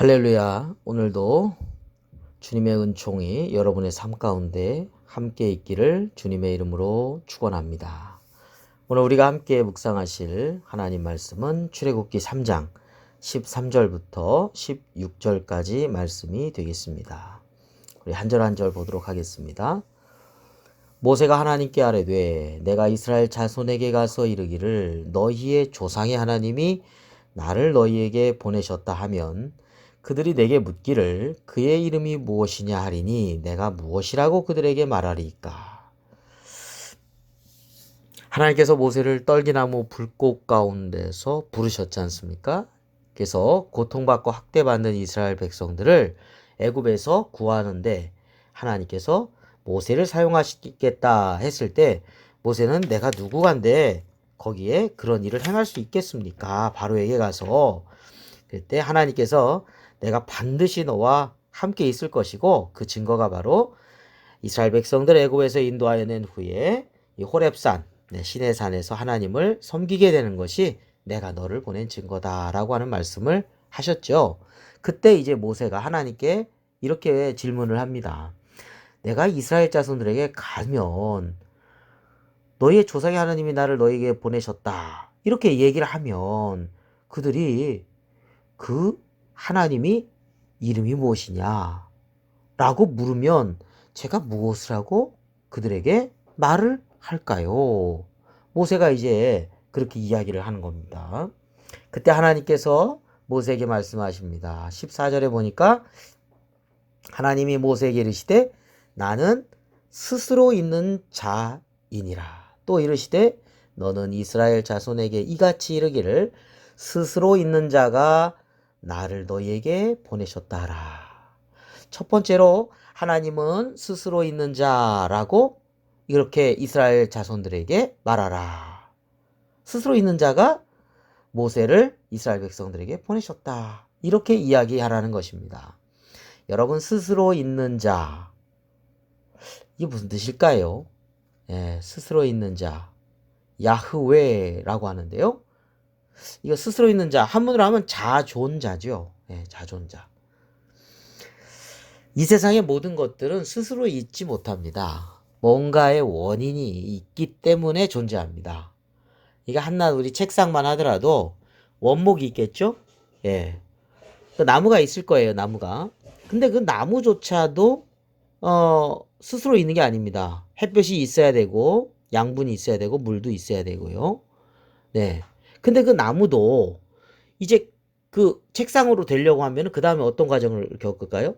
할렐루야. 오늘도 주님의 은총이 여러분의 삶 가운데 함께 있기를 주님의 이름으로 축원합니다. 오늘 우리가 함께 묵상하실 하나님 말씀은 출애굽기 3장 13절부터 16절까지 말씀이 되겠습니다. 우리 한 절 한 절 보도록 하겠습니다. 모세가 하나님께 아뢰되 내가 이스라엘 자손에게 가서 이르기를 너희의 조상의 하나님이 나를 너희에게 보내셨다 하면 그들이 내게 묻기를 그의 이름이 무엇이냐 하리니 내가 무엇이라고 그들에게 말하리이까. 하나님께서 모세를 떨기나무 불꽃 가운데서 부르셨지 않습니까? 그래서 고통받고 학대받는 이스라엘 백성들을 애굽에서 구하는데 하나님께서 모세를 사용하시겠다 했을 때 모세는 내가 누구간데 거기에 그런 일을 행할 수 있겠습니까? 바로에게 가서 그때 하나님께서 내가 반드시 너와 함께 있을 것이고 그 증거가 바로 이스라엘 백성들 애굽에서 인도하여 낸 후에 이 호렙산 시내산에서 하나님을 섬기게 되는 것이 내가 너를 보낸 증거다라고 하는 말씀을 하셨죠. 그때 이제 모세가 하나님께 이렇게 질문을 합니다. 내가 이스라엘 자손들에게 가면 너희의 조상의 하나님이 나를 너희에게 보내셨다 이렇게 얘기를 하면 그들이 그 하나님이 이름이 무엇이냐 라고 물으면 제가 무엇을 하고 그들에게 말을 할까요? 모세가 이제 그렇게 이야기를 하는 겁니다. 그때 하나님께서 모세에게 말씀하십니다. 14절에 보니까 하나님이 모세에게 이르시되 나는 스스로 있는 자이니라. 또 이르시되 너는 이스라엘 자손에게 이같이 이르기를 스스로 있는 자가 나를 너희에게 보내셨다 하라. 첫 번째로 하나님은 스스로 있는 자라고 이렇게 이스라엘 자손들에게 말하라. 스스로 있는 자가 모세를 이스라엘 백성들에게 보내셨다. 이렇게 이야기하라는 것입니다. 여러분, 스스로 있는 자, 이게 무슨 뜻일까요? 스스로 있는 자, 야흐웨라고 하는데요. 이거 스스로 있는 자, 한문으로 하면 자존자죠. 자존자. 이 세상의 모든 것들은 스스로 있지 못합니다. 뭔가의 원인이 있기 때문에 존재합니다. 이게 한낱 우리 책상만 하더라도 원목이 있겠죠? 그 나무가 있을 거예요, 나무가. 근데 그 나무조차도 스스로 있는 게 아닙니다. 햇볕이 있어야 되고 양분이 있어야 되고 물도 있어야 되고요. 근데 그 나무도 이제 그 책상으로 되려고 하면 그 다음에 어떤 과정을 겪을까요?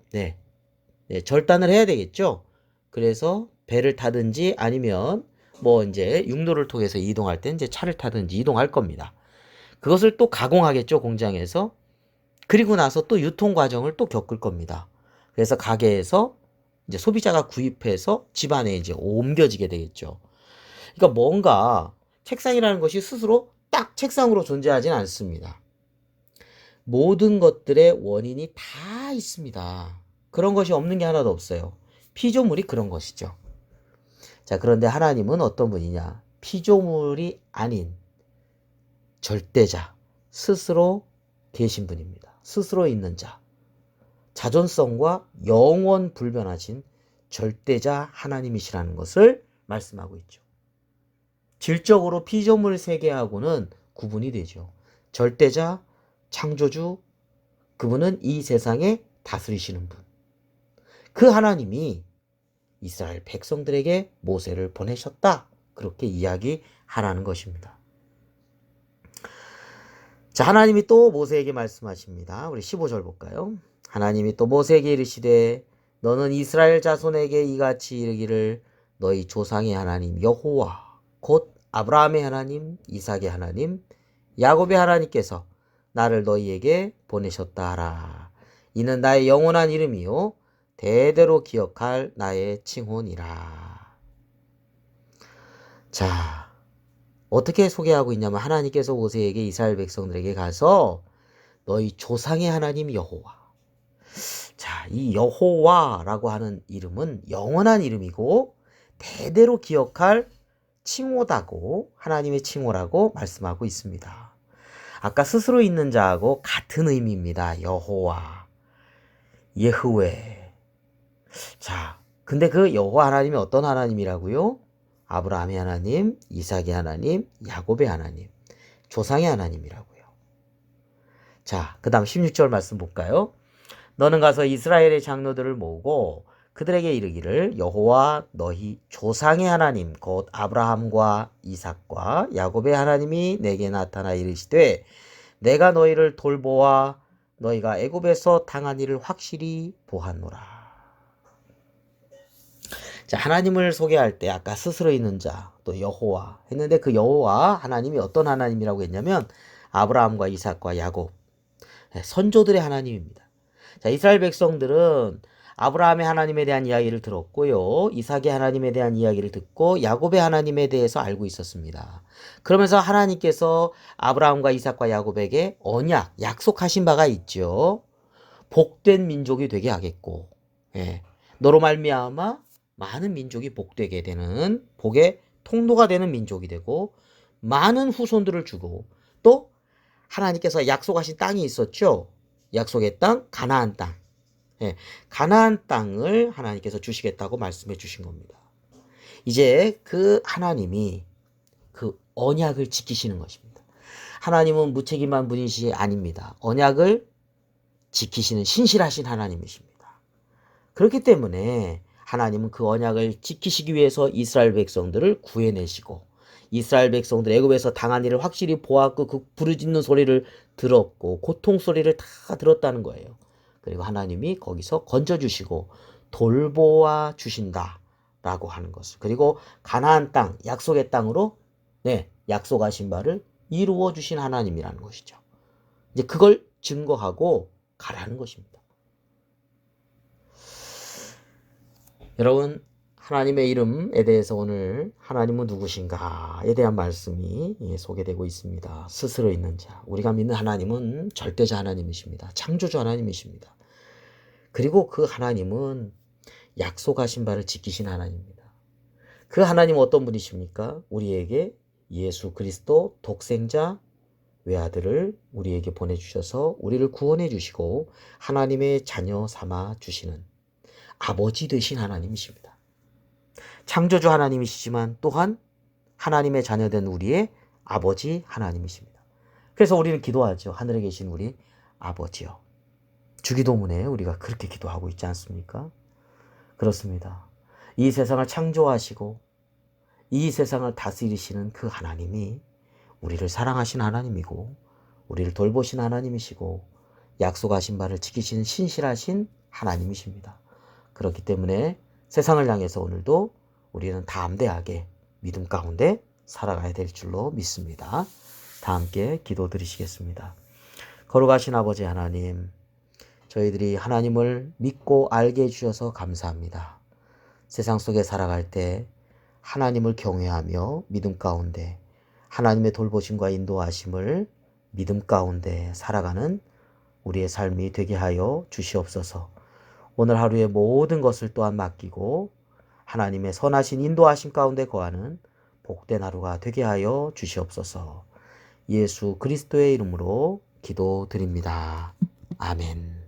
절단을 해야 되겠죠. 그래서 배를 타든지 아니면 뭐 이제 육로를 통해서 이동할 때 이제 차를 타든지 이동할 겁니다. 그것을 또 가공하겠죠, 공장에서. 그리고 나서 또 유통 과정을 또 겪을 겁니다. 그래서 가게에서 이제 소비자가 구입해서 집안에 이제 옮겨지게 되겠죠. 그러니까 뭔가 책상이라는 것이 스스로 딱 책상으로 존재하진 않습니다. 모든 것들의 원인이 다 있습니다. 그런 것이 없는 게 하나도 없어요. 피조물이 그런 것이죠. 자, 그런데 하나님은 어떤 분이냐? 피조물이 아닌 절대자, 스스로 계신 분입니다. 스스로 있는 자, 자존성과 영원 불변하신 절대자 하나님이시라는 것을 말씀하고 있죠. 질적으로 피조물 세계하고는 구분이 되죠. 절대자, 창조주, 그분은 이 세상에 다스리시는 분. 그 하나님이 이스라엘 백성들에게 모세를 보내셨다. 그렇게 이야기하라는 것입니다. 자, 하나님이 또 모세에게 말씀하십니다. 우리 15절 볼까요? 하나님이 또 모세에게 이르시되 너는 이스라엘 자손에게 이같이 이르기를 너희 조상의 하나님 여호와 곧 아브라함의 하나님, 이삭의 하나님, 야곱의 하나님께서 나를 너희에게 보내셨다 하라. 이는 나의 영원한 이름이요 대대로 기억할 나의 칭호니라. 자, 어떻게 소개하고 있냐면 하나님께서 모세에게 이스라엘 백성들에게 가서 너희 조상의 하나님 여호와. 자, 이 여호와라고 하는 이름은 영원한 이름이고 대대로 기억할 칭호다고 하나님의 칭호라고 말씀하고 있습니다. 아까 스스로 있는 자하고 같은 의미입니다. 여호와. 예흐웨. 자, 근데 그 여호와 하나님이 어떤 하나님이라고요? 아브라함의 하나님, 이삭의 하나님, 야곱의 하나님, 조상의 하나님이라고요. 자, 그 다음 16절 말씀 볼까요? 너는 가서 이스라엘의 장로들을 모으고 그들에게 이르기를 여호와 너희 조상의 하나님 곧 아브라함과 이삭과 야곱의 하나님이 내게 나타나 이르시되 내가 너희를 돌보아 너희가 애굽에서 당한 일을 확실히 보았노라. 자, 하나님을 소개할 때 아까 스스로 있는 자, 또 여호와 했는데 그 여호와 하나님이 어떤 하나님이라고 했냐면 아브라함과 이삭과 야곱, 선조들의 하나님입니다. 자, 이스라엘 백성들은 아브라함의 하나님에 대한 이야기를 들었고요. 이삭의 하나님에 대한 이야기를 듣고 야곱의 하나님에 대해서 알고 있었습니다. 그러면서 하나님께서 아브라함과 이삭과 야곱에게 언약, 약속하신 바가 있죠. 복된 민족이 되게 하겠고, 너로 말미암아 많은 민족이 복되게 되는 복의 통로가 되는 민족이 되고 많은 후손들을 주고 또 하나님께서 약속하신 땅이 있었죠. 약속의 땅, 가나안 땅. 가나안 땅을 하나님께서 주시겠다고 말씀해 주신 겁니다. 이제 그 하나님이 그 언약을 지키시는 것입니다. 하나님은 무책임한 분이시 아닙니다. 언약을 지키시는 신실하신 하나님이십니다. 그렇기 때문에 하나님은 그 언약을 지키시기 위해서 이스라엘 백성들을 구해내시고 이스라엘 백성들 애굽에서 당한 일을 확실히 보았고 그 부르짖는 소리를 들었고 고통 소리를 다 들었다는 거예요. 그리고 하나님이 거기서 건져주시고 돌보아 주신다라고 하는 것을 그리고 가나안 땅 약속의 땅으로 약속하신 바를 이루어 주신 하나님이라는 것이죠. 이제 그걸 증거하고 가라는 것입니다. 여러분 하나님의 이름에 대해서 오늘 하나님은 누구신가에 대한 말씀이 소개되고 있습니다. 스스로 있는 자. 우리가 믿는 하나님은 절대자 하나님이십니다. 창조주 하나님이십니다. 그리고 그 하나님은 약속하신 바를 지키신 하나님입니다. 그 하나님은 어떤 분이십니까? 우리에게 예수 그리스도 독생자 외아들을 우리에게 보내주셔서 우리를 구원해 주시고 하나님의 자녀 삼아 주시는 아버지 되신 하나님이십니다. 창조주 하나님이시지만 또한 하나님의 자녀된 우리의 아버지 하나님이십니다. 그래서 우리는 기도하죠. 하늘에 계신 우리 아버지요. 주기도문에 우리가 그렇게 기도하고 있지 않습니까? 그렇습니다. 이 세상을 창조하시고 이 세상을 다스리시는 그 하나님이 우리를 사랑하신 하나님이고 우리를 돌보신 하나님이시고 약속하신 바를 지키시는 신실하신 하나님이십니다. 그렇기 때문에 세상을 향해서 오늘도 우리는 담대하게 믿음 가운데 살아가야 될 줄로 믿습니다. 다 함께 기도 드리시겠습니다. 거룩하신 아버지 하나님, 저희들이 하나님을 믿고 알게 해주셔서 감사합니다. 세상 속에 살아갈 때 하나님을 경외하며 믿음 가운데 하나님의 돌보심과 인도하심을 믿음 가운데 살아가는 우리의 삶이 되게 하여 주시옵소서. 오늘 하루의 모든 것을 또한 맡기고 하나님의 선하신 인도하심 가운데 거하는 복된 하루가 되게 하여 주시옵소서. 예수 그리스도의 이름으로 기도드립니다. 아멘.